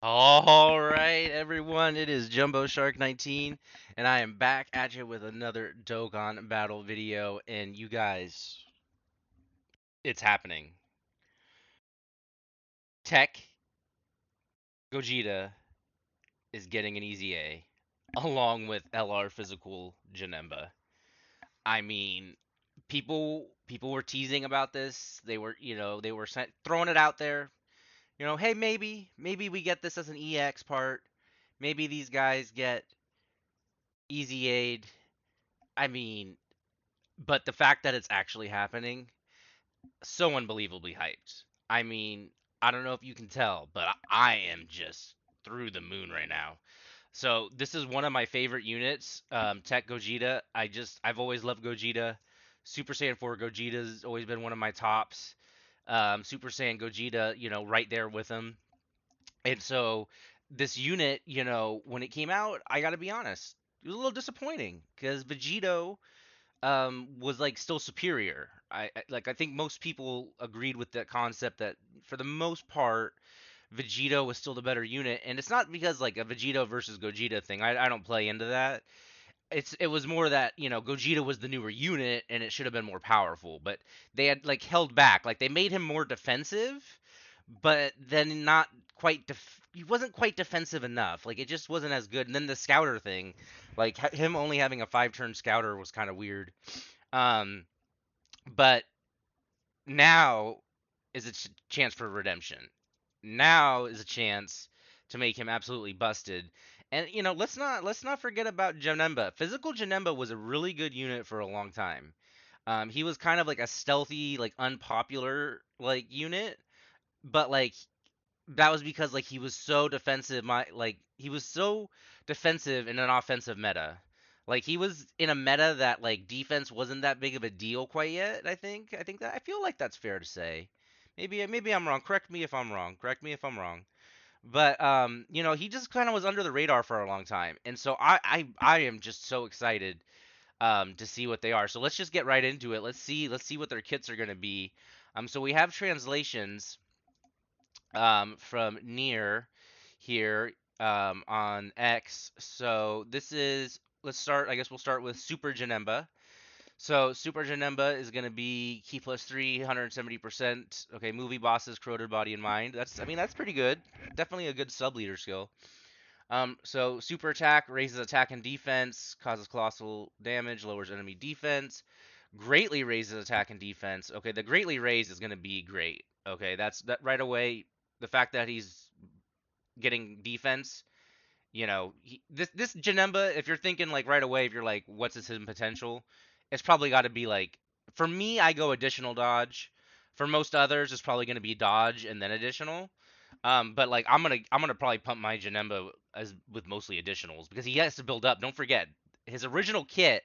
All right, everyone, it is Jumbo Shark 19, and I am back at you with another Dokkan battle video. And you guys, it's happening. Tech Gogeta is getting an EZA, along with LR Physical Janemba. I mean, people were teasing about this. They were throwing it out there. Hey, maybe we get this as an EX part. Maybe these guys get EZA'd. I mean, but the fact that it's actually happening, so unbelievably hyped. I mean, I don't know if you can tell, but I am just through the moon right now. So this is one of my favorite units, Tech Gogeta. I've always loved Gogeta. Super Saiyan 4 Gogeta's always been one of my tops. Super Saiyan Gogeta, right there with him. And so this unit, when it came out, I got to be honest, it was a little disappointing because Vegito was like still superior. I think most people agreed with that concept that for the most part Vegito was still the better unit, and it's not because like a Vegito versus Gogeta thing. I don't play into that. It was more that Gogeta was the newer unit and it should have been more powerful, but they had like held back. Like they made him more defensive, but then not quite. He wasn't quite defensive enough. Like it just wasn't as good. And then the scouter thing, like him only having a 5-turn scouter was kind of weird. Um, but now is a chance for redemption. Now is a chance to make him absolutely busted. And let's not forget about Janemba. Physical Janemba was a really good unit for a long time. He was kind of like a stealthy, like unpopular like unit, but like that was because like he was so defensive. He was so defensive in an offensive meta. Like he was in a meta that like defense wasn't that big of a deal quite yet. I feel like that's fair to say. Maybe I'm wrong. Correct me if I'm wrong. Correct me if I'm wrong. But he just kind of was under the radar for a long time, and so I am just so excited to see what they are. So let's just get right into it. Let's see what their kits are gonna be. So we have translations from near here on X. So this is let's start. I guess we'll start with Super Janemba. So Super Janemba is going to be key plus 370%. Okay, movie bosses, corroded body and mind. That's pretty good. Definitely a good sub leader skill. So super attack raises attack and defense, causes colossal damage, lowers enemy defense, greatly raises attack and defense. Okay, the greatly raised is going to be great. Okay, that's that right away. The fact that he's getting defense, this Janemba, if you're thinking like right away, if you're like, what's his hidden potential? It's probably got to be like, for me, I go additional dodge. For most others, it's probably going to be dodge and then additional. But like I'm gonna probably pump my Janemba as with mostly additionals because he has to build up. Don't forget his original kit,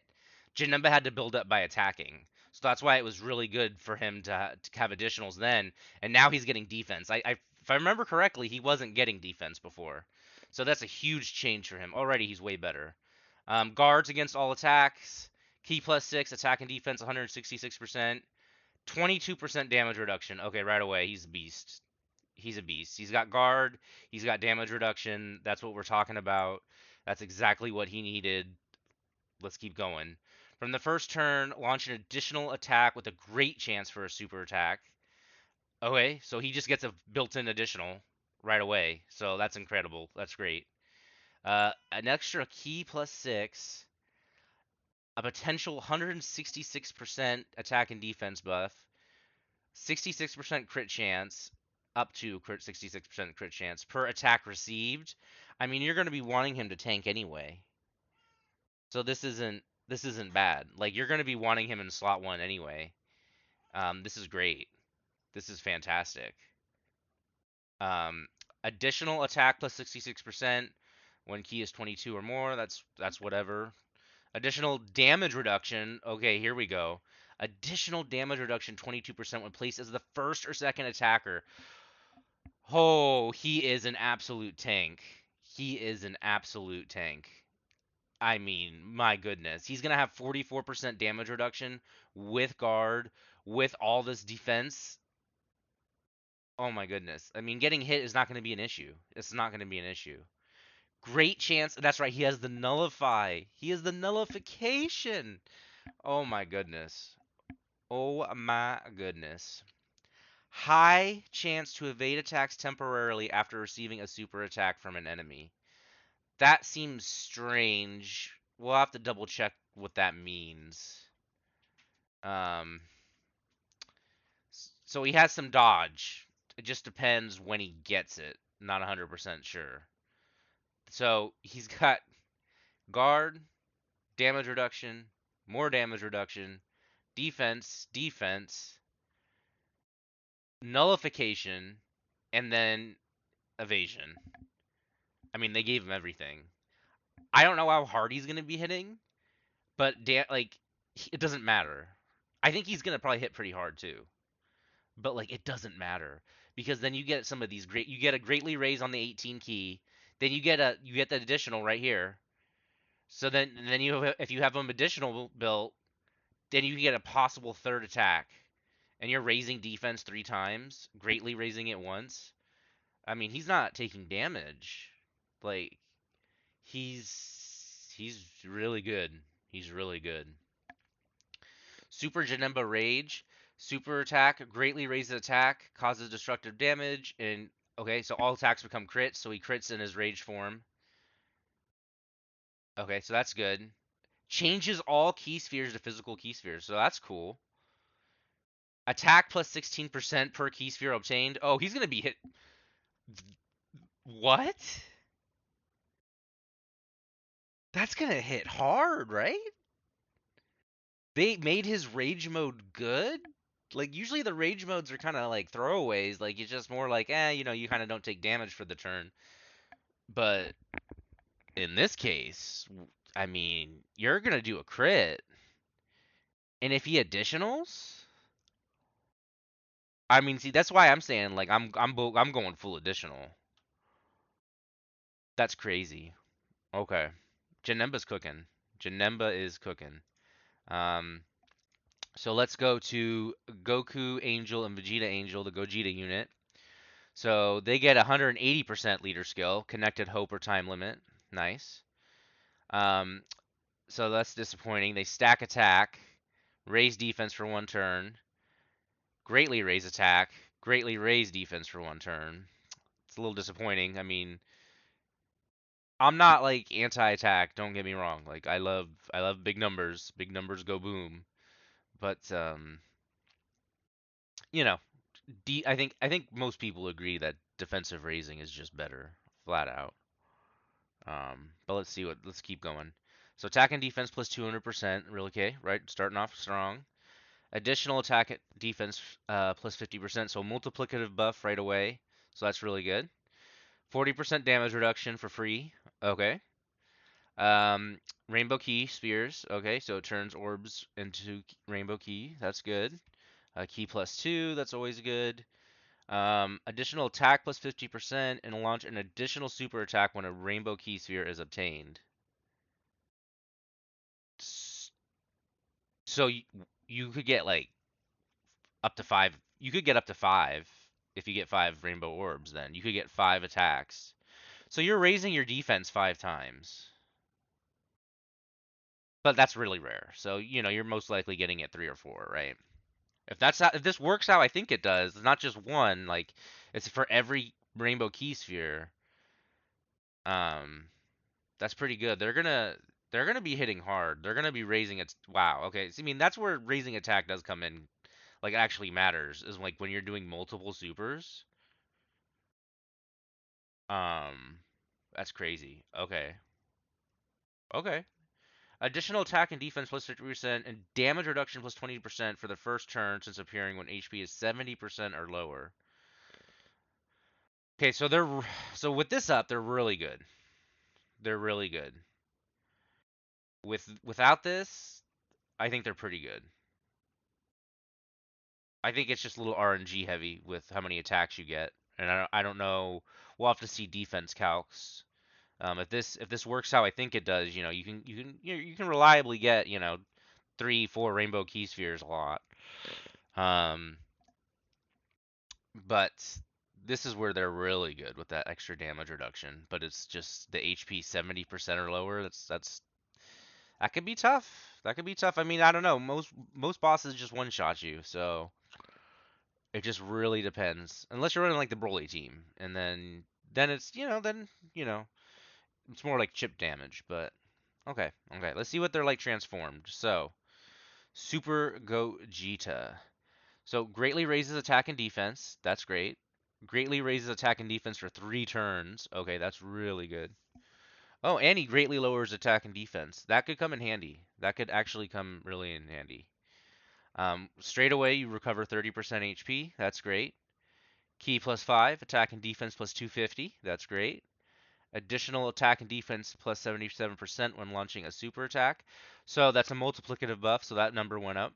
Janemba had to build up by attacking. So that's why it was really good for him to have additionals then, and now he's getting defense. If I remember correctly, he wasn't getting defense before, so that's a huge change for him. Already he's way better. Guards against all attacks, key plus 6, attack and defense 166%, 22% damage reduction. Okay, right away he's a beast. He's a beast. He's got guard, he's got damage reduction. That's what we're talking about. That's exactly what he needed. Let's keep going. From the first turn, launch an additional attack with a great chance for a super attack. Okay, so he just gets a built-in additional right away. So that's incredible. That's great. An extra key plus 6, a potential 166% attack and defense buff, 66% crit chance, up to 66% crit chance per attack received. I mean, you're going to be wanting him to tank anyway. So this isn't bad. Like you're going to be wanting him in slot 1 anyway. This is great. This is fantastic. Um, Additional attack plus 66% when key is 22 or more. That's whatever. Additional damage reduction. Okay, here we go. Additional damage reduction 22% when placed as the first or second attacker. Oh, he is an absolute tank. He is an absolute tank. I mean, my goodness. He's going to have 44% damage reduction with guard, with all this defense. Oh my goodness. I mean, getting hit is not going to be an issue. It's not going to be an issue. Great chance. That's right. He has the nullify. He has the nullification. Oh my goodness. Oh my goodness. High chance to evade attacks temporarily after receiving a super attack from an enemy. That seems strange. We'll have to double check what that means. Um, so he has some dodge. It just depends when he gets it. Not 100% sure. So he's got guard, damage reduction, more damage reduction, defense, nullification, and then evasion. I mean, they gave him everything. I don't know how hard he's going to be hitting, but like it doesn't matter. I think he's going to probably hit pretty hard too. But like it doesn't matter because then you get some of these great you get a greatly raise on the 18 key, then you get the additional right here. So then you have, if you have an additional built, then you get a possible third attack. And you're raising defense 3 times, greatly raising it once. I mean, he's not taking damage. Like he's really good. He's really good. Super Janemba Rage. Super attack greatly raises attack, causes destructive damage, and okay, so all attacks become crits, so he crits in his rage form. Okay, so that's good. Changes all key spheres to physical key spheres, so that's cool. Attack plus 16% per key sphere obtained. Oh, he's gonna be hit. What? That's gonna hit hard, right? They made his rage mode good. Like usually the rage modes are kind of like throwaways. Like it's just more like, you kind of don't take damage for the turn. But in this case, I mean, you're gonna do a crit, and if he additionals, I mean, see, that's why I'm saying like I'm going full additional. That's crazy. Okay, Janemba's cooking. Janemba is cooking. Um, so let's go to Goku Angel and Vegeta Angel, the Gogeta unit. So they get 180% leader skill, connected hope or time limit. Nice. Um, so that's disappointing. They stack attack, raise defense for 1 turn, greatly raise attack, greatly raise defense for 1 turn. It's a little disappointing. I mean, I'm not like anti-attack. Don't get me wrong. Like I love big numbers. Big numbers go boom. But you know, I think most people agree that defensive raising is just better, flat out. But let's keep going. So attack and defense plus 200%, really okay, right? Starting off strong. Additional attack defense plus 50%, so multiplicative buff right away. So that's really good. 40% damage reduction for free. Okay. Rainbow key spheres. Okay, so it turns orbs into rainbow key. That's good. Key plus 2. That's always good. Additional attack plus 50% and launch an additional super attack when a rainbow key sphere is obtained. So you could get like up to 5. You could get up to 5 if you get 5 rainbow orbs. Then you could get 5 attacks. So you're raising your defense 5 times. But that's really rare. So you're most likely getting it 3 or 4, right? If this works out, I think it does. It's not just one. Like it's for every rainbow key sphere. Um, that's pretty good. They're gonna be hitting hard. They're gonna be raising it. Wow. Okay. So, I mean, that's where raising attack does come in. Like actually matters is like when you're doing multiple supers. Um, that's crazy. Okay. Okay. Additional attack and defense plus 50% and damage reduction plus 20% for the first turn since appearing when HP is 70% or lower. Okay, so with this up, they're really good. They're really good. Without this, I think they're pretty good. I think it's just a little RNG heavy with how many attacks you get, and I don't know. We'll have to see defense calcs. If this works how I think it does, you can reliably get 3, 4 rainbow key spheres a lot. Um, but this is where they're really good with that extra damage reduction. But it's just the HP 70% or lower. That could be tough. That could be tough. I mean, I don't know. Most bosses just one shot you, so it just really depends. Unless you're running like the Broly team, and then it's you know it's more like chip damage. But okay, okay. Let's see what they're like transformed. So Super Gogeta. So greatly raises attack and defense. That's great. Greatly raises attack and defense for 3 turns. Okay, that's really good. Oh, and he greatly lowers attack and defense. That could come in handy. That could actually come really in handy. Straight away, you recover 30% HP. That's great. Key +5, attack and defense +250. That's great. Additional attack and defense +77% when launching a super attack. So that's a multiplicative buff, so that number went up.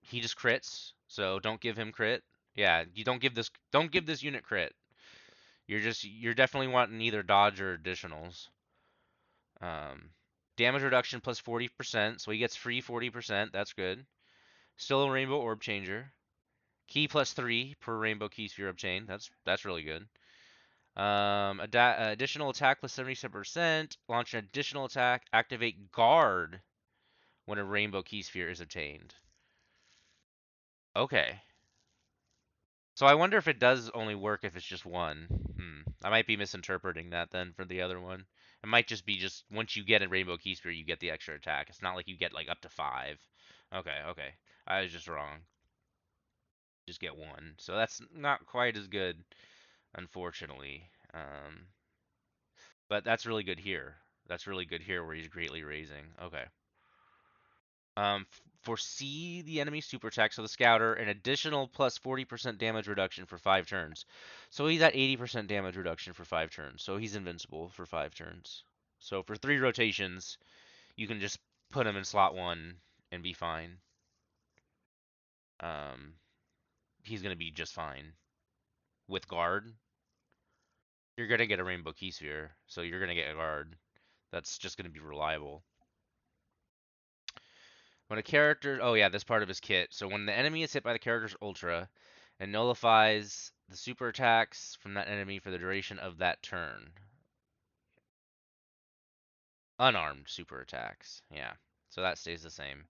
He just crits, so don't give him crit. Yeah, you don't give this unit crit. You're definitely wanting either dodge or additionals. Um, Damage reduction +40%, so he gets free 40%. That's good. Still a rainbow orb changer. Key +3 per rainbow key sphere obtained. That's really good. Additional attack +77%. Launch an additional attack. Activate guard when a rainbow key sphere is obtained. Okay. So I wonder if it does only work if it's just one. I might be misinterpreting that then for the other one. It might just be just once you get a rainbow key sphere, you get the extra attack. It's not like you get like up to 5. Okay, okay. I was just wrong. Just get one. So that's not quite as good, unfortunately. But that's really good here. That's really good here where he's greatly raising. Okay. Foresee the enemy super attack, so the scouter, an additional +40% damage reduction for 5 turns. So he's at 80% damage reduction for 5 turns. So he's invincible for 5 turns. So for 3 rotations, you can just put him in slot 1 and be fine. Um, he's gonna be just fine. With guard, you're gonna get a rainbow key sphere, so you're gonna get a guard. That's just gonna be reliable. When a character, oh yeah, this part of his kit. So when the enemy is hit by the character's ultra, it nullifies the super attacks from that enemy for the duration of that turn. Unarmed super attacks, yeah. So that stays the same.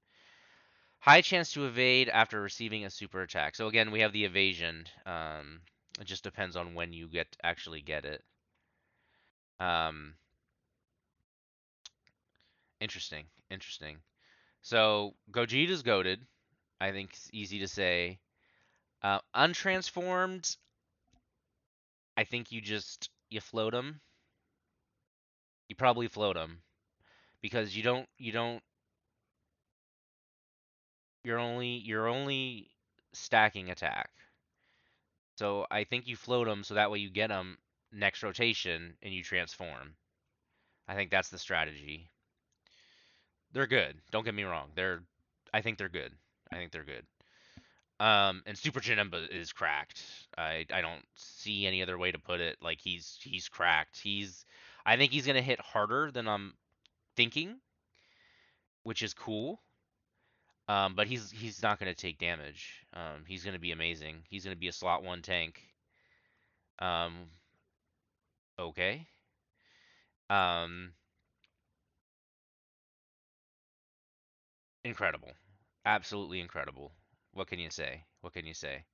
High chance to evade after receiving a super attack. So again, we have the evasion. It just depends on when you actually get it. Um, Interesting, interesting. So Gogeta's goaded. I think it's easy to say. Untransformed, I think you float them. You probably float them because you're only stacking attack. So I think you float them so that way you get them next rotation and you transform. I think that's the strategy. They're good. Don't get me wrong. I think they're good. I think they're good. And Super Janemba is cracked. I don't see any other way to put it. Like he's cracked. I think he's gonna hit harder than I'm thinking, which is cool. But he's not gonna take damage. He's gonna be amazing. He's gonna be a slot 1 tank. Um, okay. Um, Incredible. Absolutely incredible. What can you say? What can you say?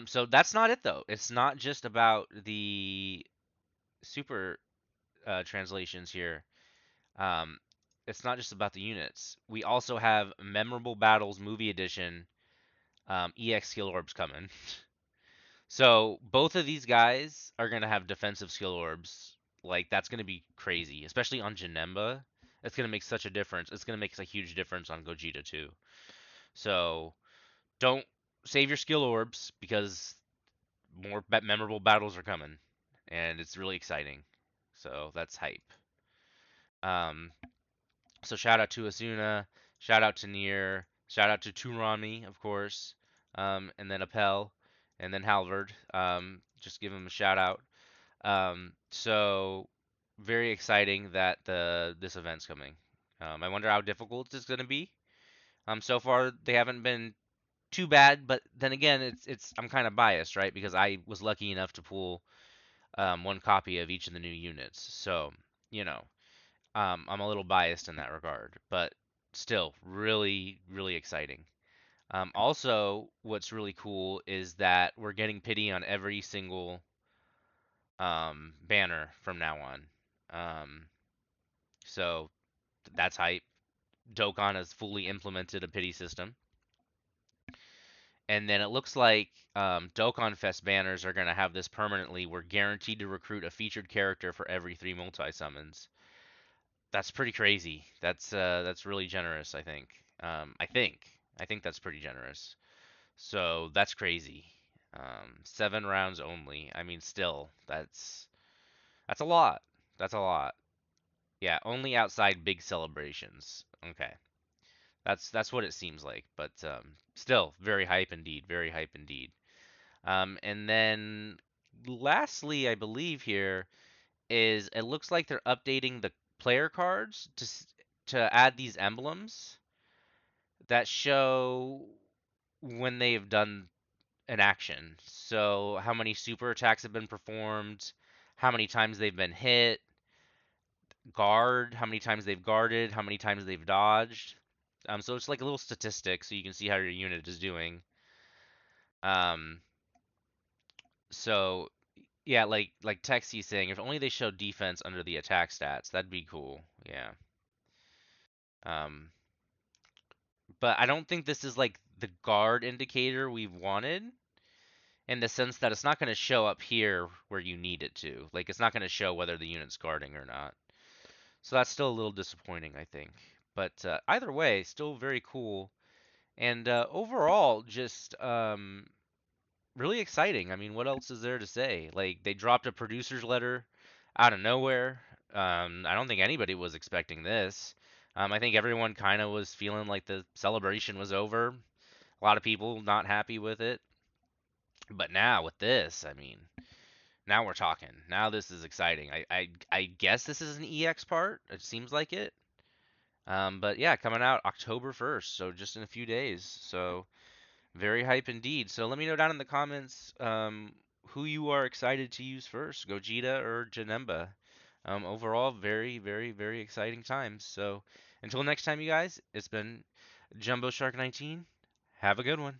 So that's not it though. It's not just about the super translations here. Um, it's not just about the units. We also have Memorable Battles Movie Edition EX skill orbs coming. So both of these guys are gonna have defensive skill orbs. Like that's gonna be crazy, especially on Janemba. It's gonna make such a difference. It's gonna make a huge difference on Gogeta too. So don't save your skill orbs because more memorable battles are coming, and it's really exciting. So that's hype. Um, so shout out to Asuna, shout out to Nier, shout out to Turami, of course, and then Appel, and then Halvard. Just give him a shout out. So very exciting that this event's coming. I wonder how difficult it's going to be. So far they haven't been too bad, but then again, it's I'm kind of biased, right? Because I was lucky enough to pull one copy of each of the new units, so you know, I'm a little biased in that regard, but still, really, really exciting. Also, what's really cool is that we're getting pity on every single banner from now on. Um, so that's hype. Dokkan has fully implemented a pity system. And then it looks like Dokkan Fest banners are going to have this permanently. We're guaranteed to recruit a featured character for every 3 multi-summons. That's pretty crazy. That's really generous, I think. I think that's pretty generous. So that's crazy. 7 rounds only. I mean, still, that's a lot. That's a lot. Yeah, only outside big celebrations. Okay. That's what it seems like, but still very hype indeed, very hype indeed. And then lastly, I believe here is it looks like they're updating the player cards to add these emblems that show when they've done an action. So how many super attacks have been performed, how many times they've been hit, guard, how many times they've guarded, how many times they've dodged. So it's like a little statistic so you can see how your unit is doing. Um, so yeah, like Texie's saying, if only they showed defense under the attack stats, that'd be cool. Yeah. Um, but I don't think this is like the guard indicator we've wanted in the sense that it's not going to show up here where you need it to. Like it's not going to show whether the unit's guarding or not. So that's still a little disappointing, I think. But either way, still very cool. And overall, just really exciting. I mean, what else is there to say? Like they dropped a producer's letter out of nowhere. I don't think anybody was expecting this. I think everyone kind of was feeling like the celebration was over. A lot of people not happy with it. But now with this, I mean, now we're talking. Now this is exciting. I guess this is an EX part. It seems like it. But yeah, coming out October 1st, so just in a few days. So very hype indeed. So let me know down in the comments who you are excited to use first, Gogeta or Janemba. Overall, very, very, very exciting times. So until next time, you guys, it's been Jumbo Shark 19. Have a good one.